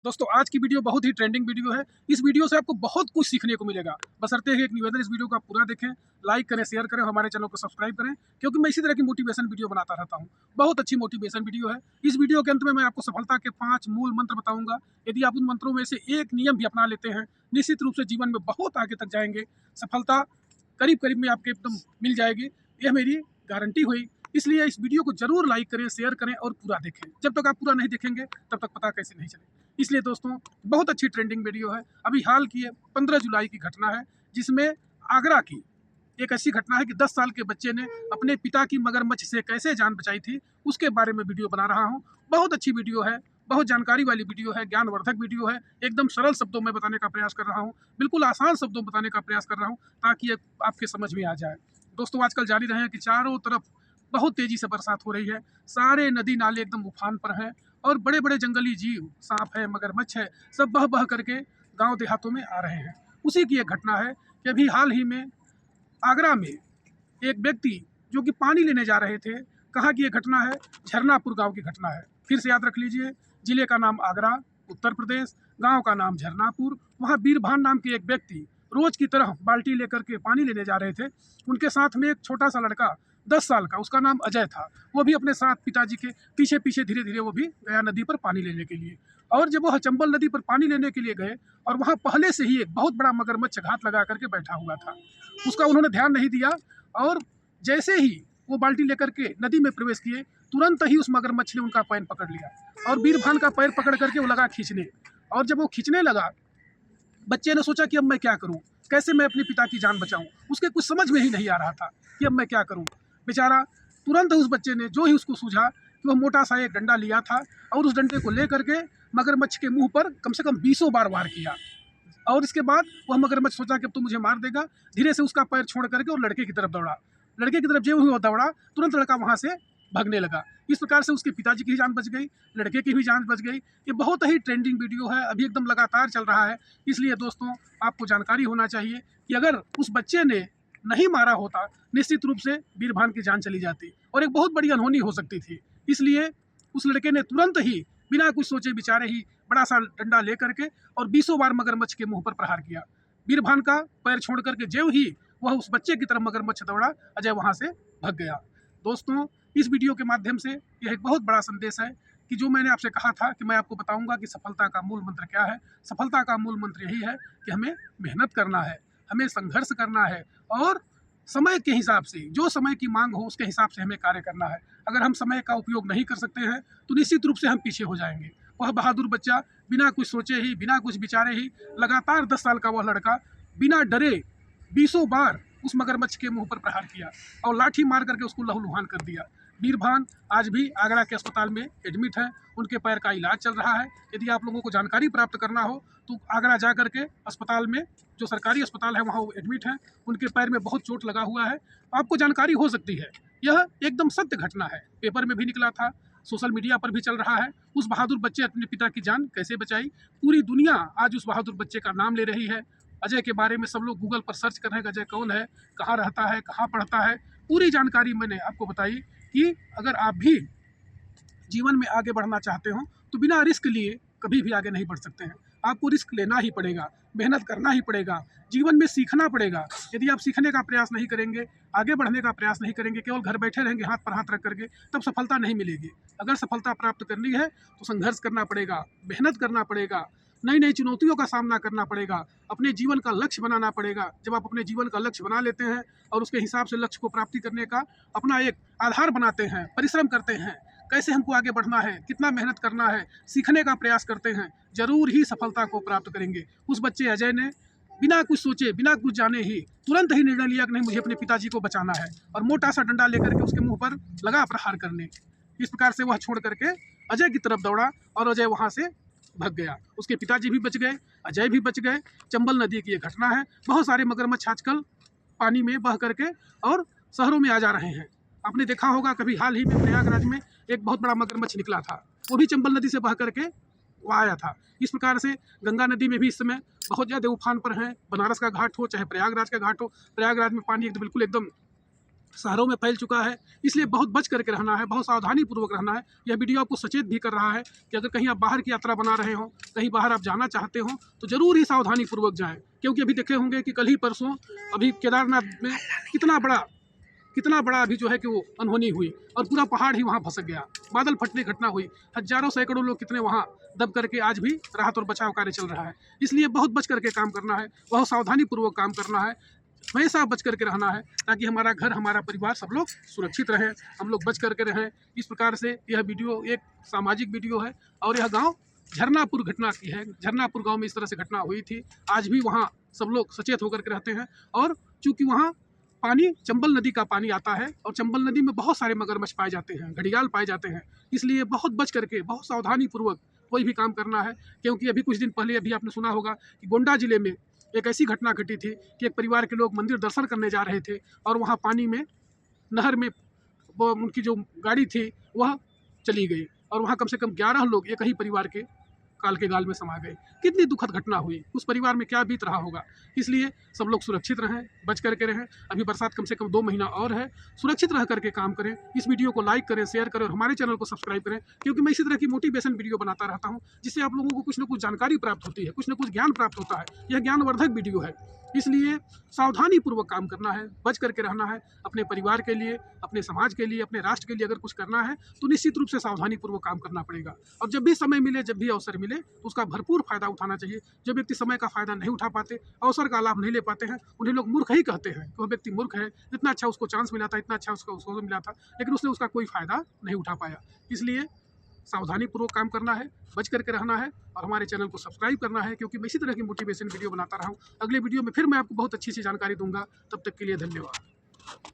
दोस्तों आज की वीडियो बहुत ही ट्रेंडिंग वीडियो है। इस वीडियो से आपको बहुत कुछ सीखने को मिलेगा। बशर्ते है एक निवेदन, इस वीडियो को आप पूरा देखें, लाइक करें, शेयर करें, हमारे चैनल को सब्सक्राइब करें, क्योंकि मैं इसी तरह की मोटिवेशन वीडियो बनाता रहता हूं। बहुत अच्छी मोटिवेशन वीडियो है। इस वीडियो के अंत में मैं आपको सफलता के 5 मूल मंत्र बताऊंगा। यदि आप उन मंत्रों में से एक नियम भी अपना लेते हैं, निश्चित रूप से जीवन में बहुत आगे तक जाएंगे। सफलता करीब करीब में आपके एकदम मिल जाएगी, यह मेरी गारंटी हुई। इसलिए इस वीडियो को जरूर लाइक करें, शेयर करें और पूरा देखें। जब तक आप पूरा नहीं देखेंगे तब तक पता कैसे नहीं चले। इसलिए दोस्तों बहुत अच्छी ट्रेंडिंग वीडियो है। अभी हाल की 15 जुलाई की घटना है, जिसमें आगरा की एक ऐसी घटना है कि 10 साल के बच्चे ने अपने पिता की मगरमच्छ से कैसे जान बचाई थी, उसके बारे में वीडियो बना रहा हूँ। बहुत अच्छी वीडियो है, बहुत जानकारी वाली वीडियो है, ज्ञानवर्धक वीडियो है। एकदम सरल शब्दों में बताने का प्रयास कर रहा हूँ, बिल्कुल आसान शब्दों में बताने का प्रयास कर रहा हूँ, ताकि ये आपके समझ में आ जाए। दोस्तों आजकल जान ही रहे हैं कि चारों तरफ बहुत तेजी से बरसात हो रही है। सारे नदी नाले एकदम उफान पर हैं और बड़े बड़े जंगली जीव, सांप है, मगरमच्छ है, सब बह बह करके गांव देहातों में आ रहे हैं। उसी की एक घटना है कि अभी हाल ही में आगरा में एक व्यक्ति जो कि पानी लेने जा रहे थे, कहाँ की ये घटना है, झरनापुर गांव की घटना है। फिर से याद रख लीजिए, जिले का नाम आगरा, उत्तर प्रदेश, गांव का नाम झरनापुर। वहाँ बीरभान नाम के एक व्यक्ति रोज की तरह बाल्टी लेकर के पानी लेने जा रहे थे। उनके साथ में एक छोटा सा लड़का 10 साल का, उसका नाम अजय था। वो भी अपने साथ पिताजी के पीछे पीछे धीरे धीरे वो भी गया नदी पर पानी लेने के लिए। और जब वो चंबल नदी पर पानी लेने के लिए गए, और वहाँ पहले से ही एक बहुत बड़ा मगरमच्छ घात लगा करके बैठा हुआ था, उसका उन्होंने ध्यान नहीं दिया। और जैसे ही वो बाल्टी लेकर के नदी में प्रवेश किए, तुरंत ही उस मगरमच्छ ने उनका पैर पकड़ लिया और बीरभान का पैर पकड़ करके वो लगा खींचने। और जब वो खींचने लगा, बच्चे ने सोचा कि अब मैं क्या करूं, कैसे मैं अपने पिता की जान बचाऊं। उसके कुछ समझ में ही नहीं आ रहा था कि अब मैं क्या करूं। बेचारा तुरंत उस बच्चे ने जो ही उसको सूझा कि वह मोटा सा एक डंडा लिया था और उस डंडे को ले करके मगरमच्छ के मुंह पर कम से कम 20 बार वार किया। और इसके बाद वह मगरमच्छ सोचा कि अब तो मुझे मार देगा। धीरे से उसका पैर छोड़ करके और लड़के की तरफ दौड़ा। लड़के की तरफ जो ही वो दौड़ा, तुरंत लड़का वहाँ से भागने लगा। इस प्रकार से उसके पिताजी की जान बच गई, लड़के की भी जान बच गई। ये बहुत ही ट्रेंडिंग वीडियो है, अभी एकदम लगातार चल रहा है। इसलिए दोस्तों आपको जानकारी होना चाहिए कि अगर उस बच्चे ने नहीं मारा होता, निश्चित रूप से बीरभान की जान चली जाती और एक बहुत बड़ी अनहोनी हो सकती थी। इसलिए उस लड़के ने तुरंत ही बिना कुछ सोचे विचारे ही बड़ा सा डंडा ले करके और 20 बार मगरमच्छ के मुंह पर प्रहार किया। बीरभान का पैर छोड़ करके जो ही वह उस बच्चे की तरफ मगरमच्छ दौड़ा, अजय वहां से भाग गया। दोस्तों इस वीडियो के माध्यम से यह एक बहुत बड़ा संदेश है कि जो मैंने आपसे कहा था कि मैं आपको बताऊंगा कि सफलता का मूल मंत्र क्या है। सफलता का मूल मंत्र यही है कि हमें मेहनत करना है, हमें संघर्ष करना है और समय के हिसाब से, जो समय की मांग हो उसके हिसाब से हमें कार्य करना है। अगर हम समय का उपयोग नहीं कर सकते हैं तो निश्चित रूप से हम पीछे हो जाएंगे। वह बहादुर बच्चा बिना कुछ सोचे ही, बिना कुछ विचारे ही, लगातार 10 साल का वह लड़का बिना डरे 20 बार उस मगरमच्छ के मुंह पर प्रहार किया और लाठी मार करके उसको लहूलुहान कर दिया। बीरभान आज भी आगरा के अस्पताल में एडमिट है, उनके पैर का इलाज चल रहा है। यदि आप लोगों को जानकारी प्राप्त करना हो तो आगरा जा करके अस्पताल में, जो सरकारी अस्पताल है वहाँ वो एडमिट है। उनके पैर में बहुत चोट लगा हुआ है, आपको जानकारी हो सकती है। यह एकदम सत्य घटना है, पेपर में भी निकला था, सोशल मीडिया पर भी चल रहा है। उस बहादुर बच्चे अपने पिता की जान कैसे बचाई, पूरी दुनिया आज उस बहादुर बच्चे का नाम ले रही है। अजय के बारे में सब लोग गूगल पर सर्च कर रहे हैं, अजय कौन है, कहाँ रहता है, कहाँ पढ़ता है। पूरी जानकारी मैंने आपको बताई कि अगर आप भी जीवन में आगे बढ़ना चाहते हो तो बिना रिस्क लिए कभी भी आगे नहीं बढ़ सकते हैं। आपको रिस्क लेना ही पड़ेगा, मेहनत करना ही पड़ेगा, जीवन में सीखना पड़ेगा। यदि आप सीखने का प्रयास नहीं करेंगे, आगे बढ़ने का प्रयास नहीं करेंगे, केवल घर बैठे रहेंगे हाथ पर हाथ रख करके, तब सफलता नहीं मिलेगी। अगर सफलता प्राप्त करनी है तो संघर्ष करना पड़ेगा, मेहनत करना पड़ेगा, नई नई चुनौतियों का सामना करना पड़ेगा, अपने जीवन का लक्ष्य बनाना पड़ेगा। जब आप अपने जीवन का लक्ष्य बना लेते हैं और उसके हिसाब से लक्ष्य को प्राप्ति करने का अपना एक आधार बनाते हैं, परिश्रम करते हैं, कैसे हमको आगे बढ़ना है, कितना मेहनत करना है, सीखने का प्रयास करते हैं, जरूर ही सफलता को प्राप्त करेंगे। उस बच्चे अजय ने बिना कुछ सोचे, बिना कुछ जाने ही तुरंत ही निर्णय लिया कि नहीं, मुझे अपने पिताजी को बचाना है, और मोटा सा डंडा लेकर के उसके मुंह पर लगा प्रहार करने। इस प्रकार से वह छोड़ करके अजय की तरफ दौड़ा और अजय वहां से भाग गया। उसके पिताजी भी बच गए, अजय भी बच गए। चंबल नदी की ये घटना है। बहुत सारे मगरमच्छ आजकल पानी में बह करके और शहरों में आ जा रहे हैं। आपने देखा होगा कभी हाल ही में प्रयागराज में एक बहुत बड़ा मगरमच्छ निकला था, वो भी चंबल नदी से बह करके वो आया था। इस प्रकार से गंगा नदी में भी इस समय बहुत ज़्यादा उफान पर है। बनारस का घाट हो चाहे प्रयागराज का घाट हो, प्रयागराज में पानी बिल्कुल एकदम शहरों में फैल चुका है। इसलिए बहुत बच करके रहना है, बहुत सावधानी पूर्वक रहना है। यह वीडियो आपको सचेत भी कर रहा है कि अगर कहीं आप बाहर की यात्रा बना रहे हो, कहीं बाहर आप जाना चाहते हो, तो ज़रूर ही सावधानी पूर्वक जाएं। क्योंकि अभी देखे होंगे कि कल ही परसों अभी केदारनाथ में कितना बड़ा अभी जो है कि वो अनहोनी हुई और पूरा पहाड़ ही वहाँ भसक गया, बादल फटने घटना हुई। हजारों सैकड़ों लोग कितने वहाँ दब करके आज भी राहत और बचाव कार्य चल रहा है। इसलिए बहुत बच करके काम करना है, बहुत सावधानी पूर्वक काम करना है, हमेशा बच करके रहना है, ताकि हमारा घर, हमारा परिवार, सब लोग सुरक्षित रहें, हम लोग बच करके रहें। इस प्रकार से यह वीडियो एक सामाजिक वीडियो है और यह गांव झरनापुर घटना की है। झरनापुर गांव में इस तरह से घटना हुई थी। आज भी वहां सब लोग सचेत होकर के रहते हैं और चूंकि वहां पानी चंबल नदी का पानी आता है और चंबल नदी में बहुत सारे मगरमच्छ पाए जाते हैं, घड़ियाल पाए जाते हैं। इसलिए बहुत बच करके, बहुत सावधानी पूर्वक कोई भी काम करना है। क्योंकि अभी कुछ दिन पहले अभी आपने सुना होगा कि गोंडा जिले में एक ऐसी घटना घटी थी कि एक परिवार के लोग मंदिर दर्शन करने जा रहे थे और वहाँ पानी में, नहर में, वो उनकी जो गाड़ी थी वह चली गई और वहाँ कम से कम 11 लोग एक ही परिवार के काल के गाल में समा गए। कितनी दुखद घटना हुई, उस परिवार में क्या बीत रहा होगा। इसलिए सब लोग सुरक्षित रहें, बच करके रहें। अभी बरसात कम से कम 2 महीना और है, सुरक्षित रह करके काम करें। इस वीडियो को लाइक करें, शेयर करें और हमारे चैनल को सब्सक्राइब करें, क्योंकि मैं इसी तरह की मोटिवेशन वीडियो बनाता रहता हूँ, जिससे आप लोगों को कुछ न कुछ जानकारी प्राप्त होती है, कुछ न कुछ ज्ञान प्राप्त होता है। यह ज्ञानवर्धक वीडियो है। इसलिए सावधानी पूर्वक काम करना है, बच करके रहना है। अपने परिवार के लिए, अपने समाज के लिए, अपने राष्ट्र के लिए अगर कुछ करना है तो निश्चित रूप से सावधानी पूर्वक काम करना पड़ेगा। और जब भी समय मिले, जब भी अवसर मिले, तो उसका भरपूर फायदा उठाना चाहिए। जो व्यक्ति समय का फायदा नहीं उठा पाते, अवसर का लाभ नहीं ले पाते हैं, उन्हें लोग मूर्ख ही कहते हैं कि वह व्यक्ति मूर्ख है। इतना अच्छा उसको चांस मिला था, इतना अच्छा उसको मिला था, लेकिन उसने उसका कोई फायदा नहीं उठा पाया। इसलिए सावधानी पूर्वक काम करना है, बच करके रहना है और हमारे चैनल को सब्सक्राइब करना है, क्योंकि मैं इसी तरह की मोटिवेशन वीडियो बनाता रहा हूँ। अगले वीडियो में फिर मैं आपको बहुत अच्छी सी जानकारी दूंगा। तब तक के लिए धन्यवाद।